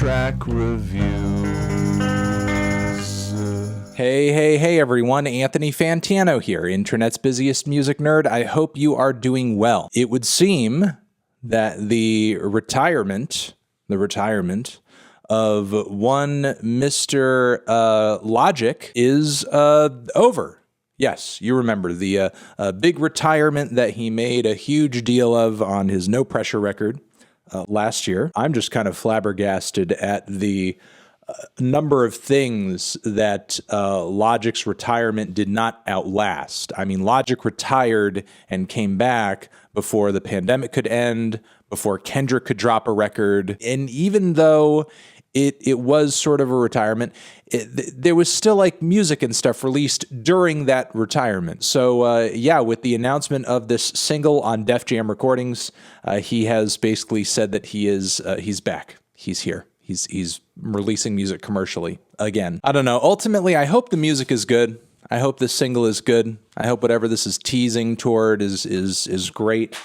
track reviews. Hey, everyone. Anthony Fantano here, internet's busiest music nerd. I hope you are doing well. It would seem that the retirement of one Mr. Logic is over. Yes, you remember the big retirement that he made a huge deal of on his No Pressure record last year. I'm just kind of flabbergasted at the number of things that Logic's retirement did not outlast. I mean, Logic retired and came back before the pandemic could end, before Kendrick could drop a record. And even though it was sort of a retirement, there was still like music and stuff released during that retirement. So yeah, with the announcement of this single on Def Jam Recordings, he has basically said that he's back. He's here. He's releasing music commercially again. I don't know. Ultimately, I hope the music is good. I hope this single is good. I hope whatever this is teasing toward is great.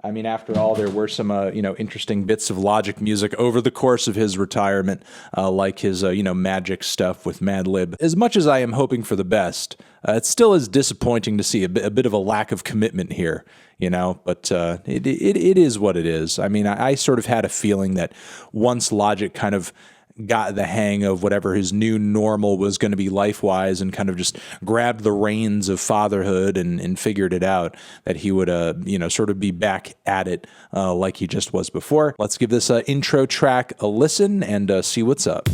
I mean, after all, there were some interesting bits of Logic music over the course of his retirement, like his Magic stuff with Madlib. As much as I am hoping for the best, it still is disappointing to see a bit of a lack of commitment here. But it is what it is. I mean, I sort of had a feeling that once Logic kind of got the hang of whatever his new normal was going to be life-wise and kind of just grabbed the reins of fatherhood and figured it out, that he would, sort of be back at it like he just was before. Let's give this intro track a listen and see what's up.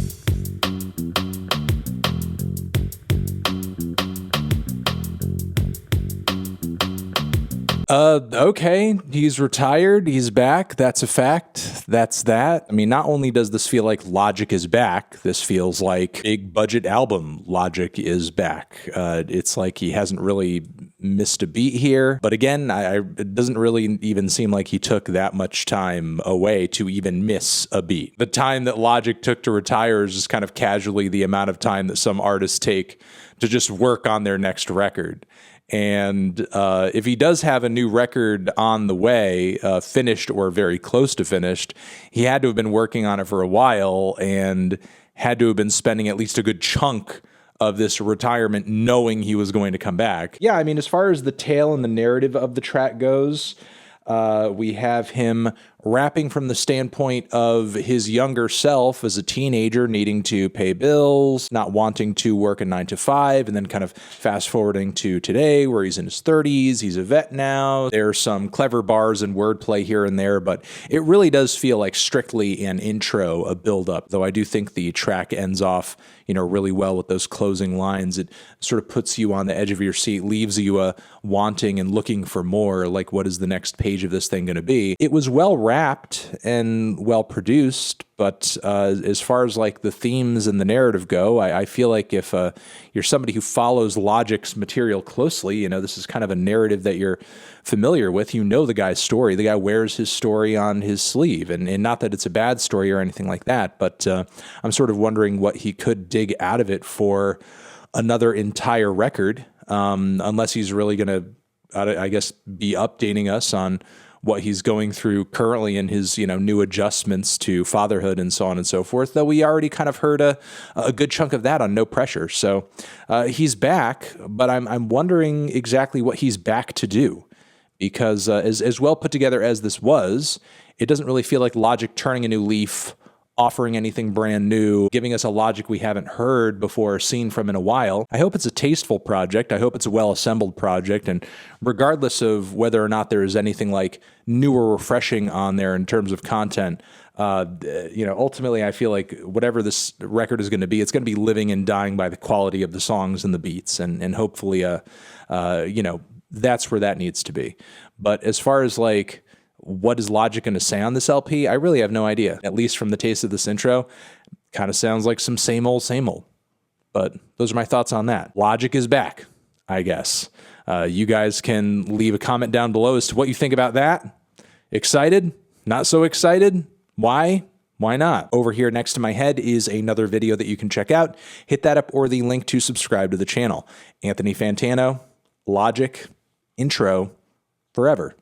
Okay, he's retired, he's back, that's a fact, that's that. I mean, not only does this feel like Logic is back, this feels like big budget album Logic is back. It's like he hasn't really missed a beat here, but again, it doesn't really even seem like he took that much time away to even miss a beat. The time that Logic took to retire is just kind of casually the amount of time that some artists take to just work on their next record. And if he does have a new record on the way, finished or very close to finished, he had to have been working on it for a while and had to have been spending at least a good chunk of this retirement knowing he was going to come back. Yeah, I mean, as far as the tale and the narrative of the track goes, we have him rapping from the standpoint of his younger self as a teenager needing to pay bills, not wanting to work a 9 to 5, and then kind of fast forwarding to today where he's in his 30s, he's a vet now. There's some clever bars and wordplay here and there, but it really does feel like strictly an intro, a build-up, though I do think the track ends off really well with those closing lines. It sort of puts you on the edge of your seat, leaves you wanting and looking for more, like what is the next page of this thing going to be? It was well wrapped and well produced, but as far as like the themes and the narrative go, I feel like if you're somebody who follows Logic's material closely, this is kind of a narrative that you're familiar with. The guy's story. The guy wears his story on his sleeve, and not that it's a bad story or anything like that, but I'm sort of wondering what he could dig out of it for another entire record, unless he's really going to, I guess, be updating us on what he's going through currently in his, new adjustments to fatherhood and so on and so forth, though we already kind of heard a good chunk of that on No Pressure. So he's back, but I'm wondering exactly what he's back to do, because as well put together as this was, it doesn't really feel like Logic turning a new leaf, offering anything brand new, giving us a Logic we haven't heard before or seen from in a while. I hope it's a tasteful project. I hope it's a well-assembled project. And regardless of whether or not there is anything like new or refreshing on there in terms of content, ultimately I feel like whatever this record is going to be, it's going to be living and dying by the quality of the songs and the beats. And hopefully, that's where that needs to be. But as far as like, what is Logic going to say on this LP? I really have no idea. At least from the taste of this intro, kind of sounds like some same old. But those are my thoughts on that. Logic is back, I guess. You guys can leave a comment down below as to what you think about that. Excited? Not so excited? Why? Why not? Over here next to my head is another video that you can check out. Hit that up or the link to subscribe to the channel. Anthony Fantano, Logic, intro, forever.